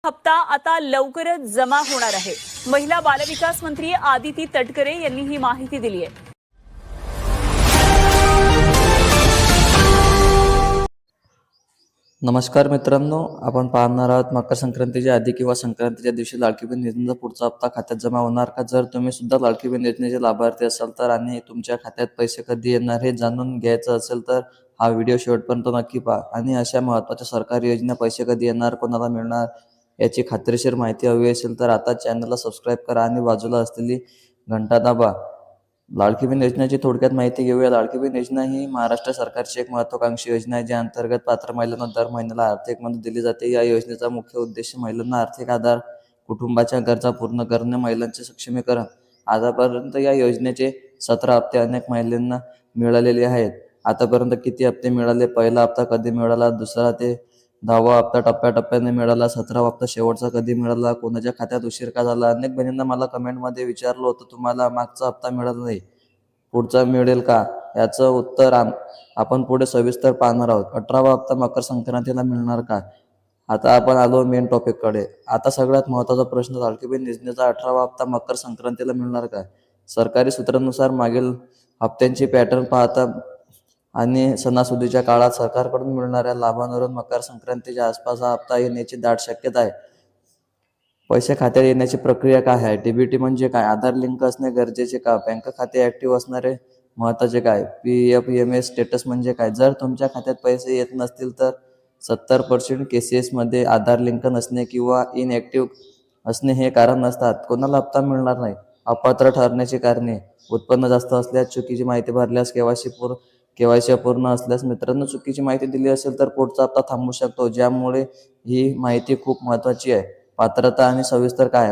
हप्ता आता लवकरच जमा होणार आहे। महिला बालविकास मंत्री आदिती तटकरे यांनी ही माहिती दिली आहे। नमस्कार मित्रांनो, आपण पाहणार आहोत मकर संक्रांतीच्या आधी किंवा संक्रांतीच्या दिवशी लाडकी बहीण योजनेचा पुढचा हप्ता खात्यात जमा होणार का? जर तुम्ही सुद्धा लाडकी बहीण योजनेचे लाभार्थी असाल तर आणि तुमच्या खात्यात पैसे कधी येणार हे जाणून घ्यायचं असेल तर हा व्हिडिओ शेवटपर्यंत नक्की पहा। आणि अशा महत्त्वाच्या सरकारी योजना पैसे कधी येणार, कोणाला मिळणार याची खात्रीशीर माहिती हवी असेल तर आता चॅनलला सबस्क्राईब करा आणि बाजूला असलेली घंटा दाबा। लाडकी बहीण योजनेची थोडक्यात माहिती घेऊया। लाडकी बहीण योजना ही महाराष्ट्र सरकारची एक महत्त्वाकांक्षी योजना आहे, ज्या अंतर्गत पात्र महिलांना दर महिन्याला आर्थिक मदत दिली जाते। या योजनेचा मुख्य उद्देश महिलांना आर्थिक आधार, कुटुंबाच्या गरजा पूर्ण करणे, महिलांचे सक्षमीकरण। आतापर्यंत या योजनेचे 17 हप्ते अनेक महिलांना मिळालेले आहेत। आतापर्यंत किती हप्ते मिळाले? पहिला हप्ता कधी मिळाला, दुसरा ते 10वा हप्ता टप्प्याटप्प्याने मिळाला, 17वा हप्ता शेवटचा कधी मिळाला, कोणाच्या खात्यात उशीर का झाला? अनेक बहिणींना मला कमेंटमध्ये विचारलं होतं, तुम्हाला मागचा हप्ता मिळाला नाही, पुढचा मिळेल का? याचं उत्तर आपण पुढे सविस्तर पाहणार आहोत। 18वा हप्ता मकर संक्रांतीला मिळणार का? आता आपण आलो मेन टॉपिककडे। आता सगळ्यात महत्त्वाचा प्रश्न, लाडकी बहीण योजनेचा 18वा हप्ता मकर संक्रांतीला मिळणार का? सरकारी सूत्रांनुसार मागील हप्त्यांची पॅटर्न पाहता आणि सणासुदीच्या काळात सरकारकडून मिळणाऱ्या लाभांवरून मकर संक्रांतीच्या आसपास हा हप्ता येण्याची दाट शक्यता आहे। पैसे खात्यात येण्याची प्रक्रिया काय आहे? डीबीटी म्हणजे काय? आधार लिंक असणे गरजेचे का? बँक खाते ऍक्टिव्ह असणारे महत्त्वाचे काय? PFMS स्टेटस म्हणजे काय? जर तुमच्या खात्यात पैसे येत नसतील तर 70% केसेसमध्ये आधार लिंक नसणे किंवा इनएक्टिव्ह असणे हे कारण नसतात। कोणाला हप्ता मिळणार नाही? अपात्र ठरण्याची कारणे, उत्पन्न जास्त असल्यास, चुकीची माहिती भरल्यास, केवायसी अपूर्ण असल्यास। मित्रांनो, चुकीची माहिती दिली असेल तर पुढचा हप्ता थांबू शकतो, ज्यामुळे ही माहिती खूप महत्त्वाची आहे। पात्रता आणि सविस्तर काय?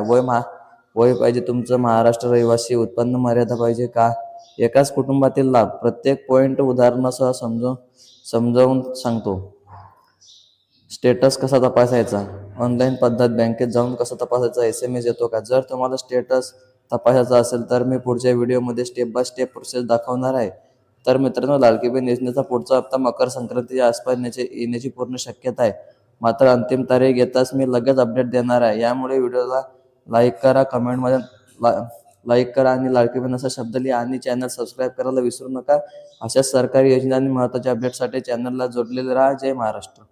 वय पाहिजे तुमचं, महाराष्ट्र रहिवासी, उत्पन्न मर्यादा पाहिजे का? एकाच कुटुंबातील लाभ, प्रत्येक पॉईंट उदाहरणासह समजावून सांगतो। स्टेटस कसा तपासायचा? ऑनलाईन पद्धत, बँकेत जाऊन कसा तपासायचा? SMS येतो का? जर तुम्हाला स्टेटस तपासायचा असेल तर मी पुढच्या व्हिडिओमध्ये स्टेप बाय स्टेप प्रोसेस दाखवणार आहे। तर मित्रांनो, लाडकी बहीण योजनेचा पुढचा हप्ता मकर संक्रांतीच्या आसपास येण्याची पूर्ण शक्यता आहे। मात्र अंतिम तारीख येताच मी लगेच अपडेट देणार आहे। यामुळे व्हिडिओला लाईक करा, कमेंटमध्ये लाईक करा आणि लाडकी बहीण असा शब्द लिहा आणि चॅनल सबस्क्राईब करायला विसरू नका। अशाच सरकारी योजना आणि महत्त्वाच्या अपडेटसाठी चॅनलला जोडलेले राहा। जय महाराष्ट्र।